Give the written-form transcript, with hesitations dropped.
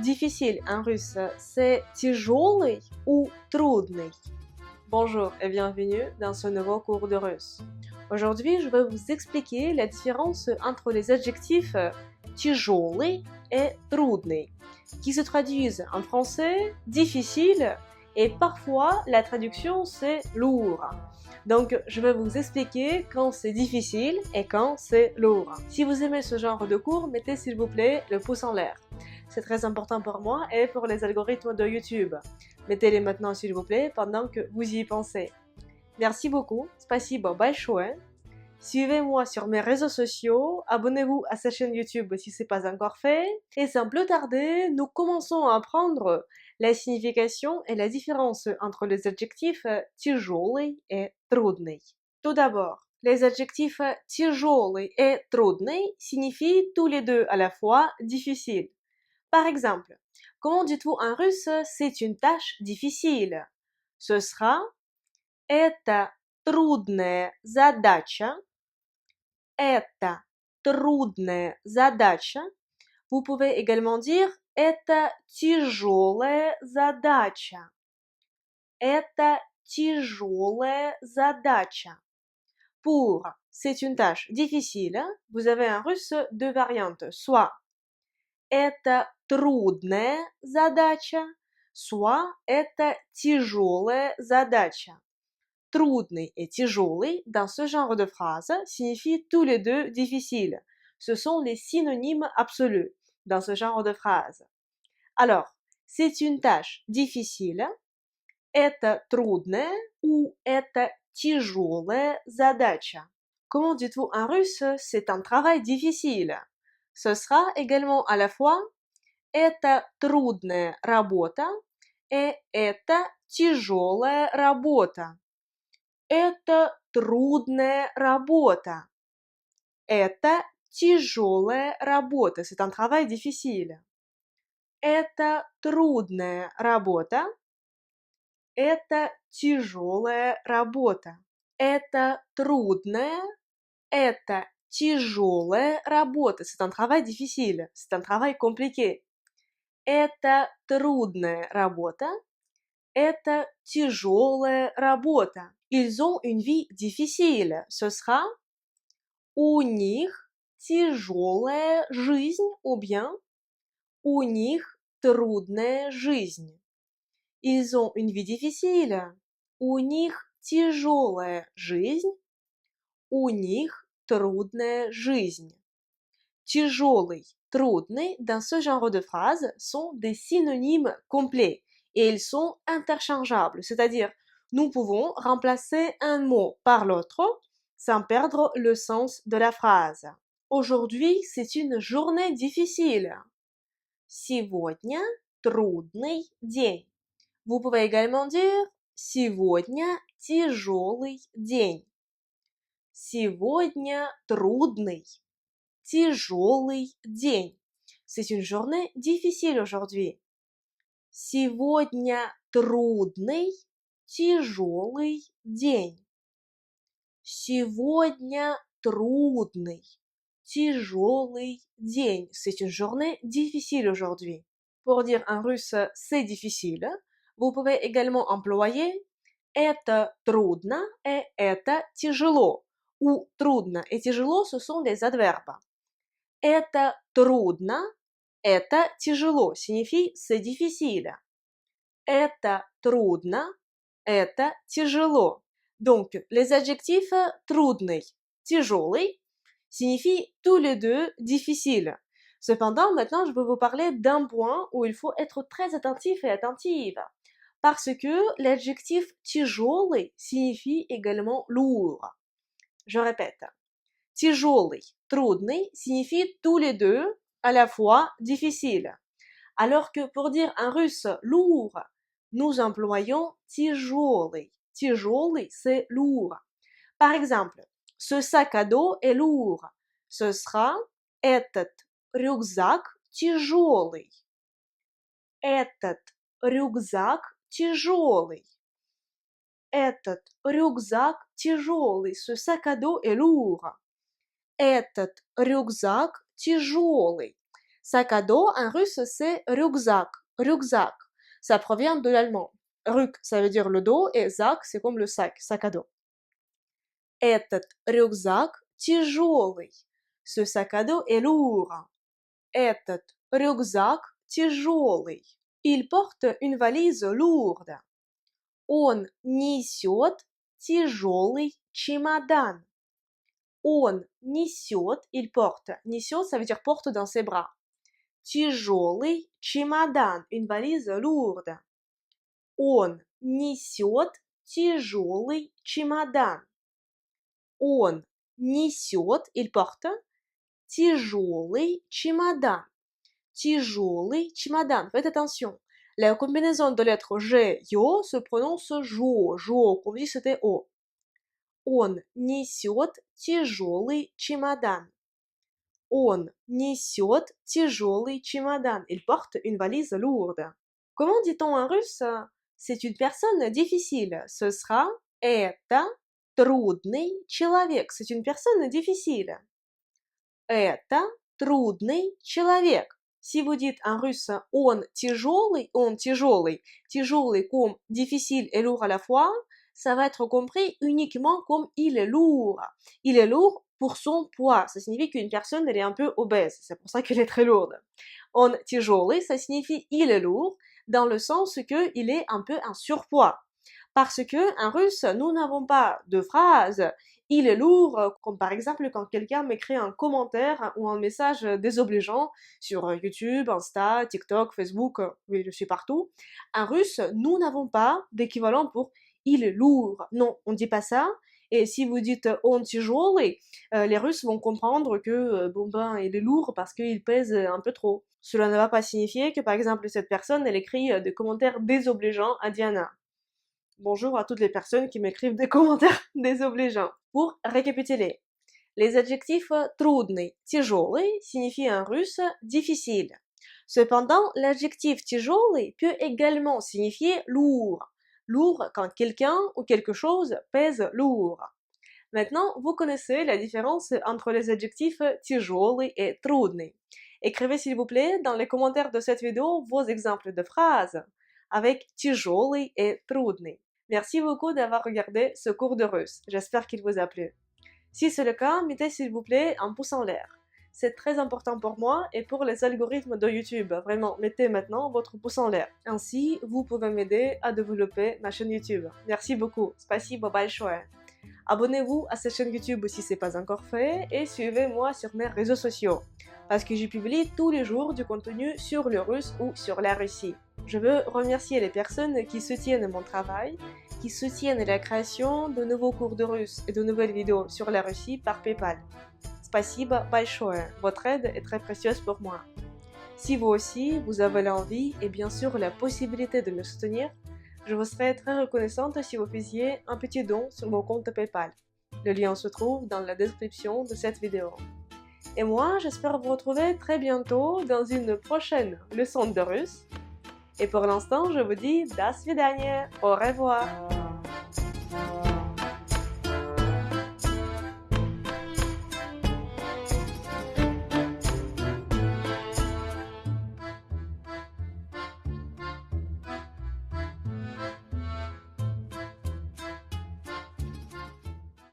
difficile en russe, c'est тяжелый ou трудный? Bonjour et bienvenue dans ce nouveau cours de russe. Aujourd'hui, je vais vous expliquer la différence entre les adjectifs тяжелый et трудный, qui se traduisent en français difficile et parfois la traduction c'est lourd. Donc, je vais vous expliquer quand c'est difficile et quand c'est lourd. Si vous aimez ce genre de cours, mettez s'il vous plaît le pouce en l'air. C'est très important pour moi et pour les algorithmes de YouTube. Mettez-les maintenant s'il vous plaît pendant que vous y pensez. Merci beaucoup. Спасибо большое. Suivez-moi sur mes réseaux sociaux, abonnez-vous à cette chaîne YouTube si ce n'est pas encore fait. Et sans plus tarder, nous commençons à apprendre la signification et la différence entre les adjectifs тяжелый et трудный. Tout d'abord, les adjectifs тяжелый et трудный signifient tous les deux à la fois difficile. Par exemple, comment dites-vous en russe c'est une tâche difficile? Ce sera это трудная задача. Это трудная задача. Vous pouvez également dire это тяжелая задача. Это тяжелая задача. Pour c'est une tâche difficile, vous avez en russe deux variantes, soit это трудная задача, soit это тяжелая задача. Трудный et тяжелый, dans ce genre de phrase, signifient tous les deux difficiles. Ce sont les synonymes absolus dans ce genre de phrase. Alors, c'est une tâche difficile, это трудная ou это тяжелая задача. Comment dites-vous en russe c'est un travail difficile? Ce sera également à la fois это трудная работа et это тяжелая работа. Это трудная работа. Это тяжелая работа. C'est un travail difficile. Это трудная работа. Это тяжелая работа. Это трудная. Это тяжелая работа. C'est un travail difficile. C'est un travail compliqué. Это трудная работа. Это тяжелая работа. Ils ont une vie difficile. Ce sera у них тяжелая жизнь ou bien у них трудная жизнь. Ils ont une vie difficile. У них тяжелая жизнь. У них трудная жизнь. Тяжелый, трудный, dans ce genre de phrases, sont des synonymes complets et ils sont interchangeables, c'est-à-dire nous pouvons remplacer un mot par l'autre sans perdre le sens de la phrase. Aujourd'hui, c'est une journée difficile. Сегодня трудный день. Vous pouvez également dire сегодня тяжелый день. Сегодня трудный. Тяжелый день. C'est une journée difficile aujourd'hui. Сегодня трудный, тяжелый день. Сегодня трудный, тяжелый день. C'est une journée difficile aujourd'hui. Pour dire en russe c'est difficile, vous pouvez également employer это трудно et это тяжело. Ou трудно et тяжело, ce sont des adverbes. Это трудно, это тяжело, signifie c'est difficile. Это трудно, это тяжело. Donc, les adjectifs трудный, тяжелый signifient tous les deux difficile. Cependant, maintenant, je vais vous parler d'un point où il faut être très attentif et attentive. Parce que l'adjectif тяжелый signifie également lourd. Je répète. Тяжелый, трудный signifie tous les deux à la fois difficile. Alors que pour dire en russe lourd, nous employons тяжелый. Тяжелый, c'est lourd. Par exemple, ce sac à dos est lourd. Ce sera этот рюкзак тяжелый. Этот рюкзак тяжелый. Этот рюкзак тяжелый. Ce sac à dos est lourd. Этот рюкзак тяжелый. Sac à dos, en russe, c'est рюкзак. Рюкзак. Ça provient de l'allemand. Ruk, ça veut dire le dos, et zak, c'est comme le sac à dos. Этот рюкзак тяжелый. Ce sac à dos est lourd. Этот рюкзак тяжелый. Il porte une valise lourde. Он несет тяжелый чемодан. Он несет, il porte. Несет, ça veut dire porte dans ses bras. Тяжелый чемодан, une valise lourde. Он несет тяжелый чемодан. Он несет, il porte, тяжелый чемодан. Тяжелый чемодан. Faites attention. La combinaison de lettres G, yo se prononce jo, comme si c'était o. Он несет тяжелый чемодан. Он несет тяжелый чемодан. Il porte une valise lourde. Comment dit-on en russe? C'est une personne difficile. Ce sera это трудный человек. C'est une personne difficile. Это трудный человек. Si vous dites en russe он тяжелый, тяжелый comme difficile et lourd à la fois, ça va être compris uniquement comme il est lourd. Il est lourd pour son poids. Ça signifie qu'une personne elle est un peu obèse. C'est pour ça qu'elle est très lourde. On тяжелый, ça signifie il est lourd dans le sens que il est un peu en surpoids. Parce que en russe, nous n'avons pas de phrase il est lourd, comme par exemple quand quelqu'un m'écrit un commentaire ou un message désobligeant sur YouTube, Insta, TikTok, Facebook, oui, je suis partout. En russe, nous n'avons pas d'équivalent pour il est lourd. Non, on ne dit pas ça. Et si vous dites on тяжелый, les Russes vont comprendre que il est lourd parce qu'il pèse un peu trop. Cela ne va pas signifier que par exemple cette personne elle écrit des commentaires désobligeants à Diana. Bonjour à toutes les personnes qui m'écrivent des commentaires désobligeants. Pour récapituler, les adjectifs трудный, тяжелый signifient en russe difficile. Cependant, l'adjectif тяжелый peut également signifier lourd. Lourd quand quelqu'un ou quelque chose pèse lourd. Maintenant, vous connaissez la différence entre les adjectifs тяжелый et трудный. Écrivez s'il vous plaît dans les commentaires de cette vidéo vos exemples de phrases avec тяжелый et трудный. Merci beaucoup d'avoir regardé ce cours de russe. J'espère qu'il vous a plu. Si c'est le cas, mettez s'il vous plaît un pouce en l'air. C'est très important pour moi et pour les algorithmes de YouTube. Vraiment, mettez maintenant votre pouce en l'air. Ainsi, vous pouvez m'aider à développer ma chaîne YouTube. Merci beaucoup. Спасибо большое. Abonnez-vous à cette chaîne YouTube si ce n'est pas encore fait et suivez-moi sur mes réseaux sociaux parce que je publie tous les jours du contenu sur le russe ou sur la Russie. Je veux remercier les personnes qui soutiennent mon travail, qui soutiennent la création de nouveaux cours de russe et de nouvelles vidéos sur la Russie par PayPal. Спасибо большое. Votre aide est très précieuse pour moi. Si vous aussi, vous avez l'envie et bien sûr la possibilité de me soutenir, je vous serais très reconnaissante si vous faisiez un petit don sur mon compte PayPal. Le lien se trouve dans la description de cette vidéo. Et moi, j'espère vous retrouver très bientôt dans une prochaine leçon de russe. Et pour l'instant, je vous dis до свидания, au revoir.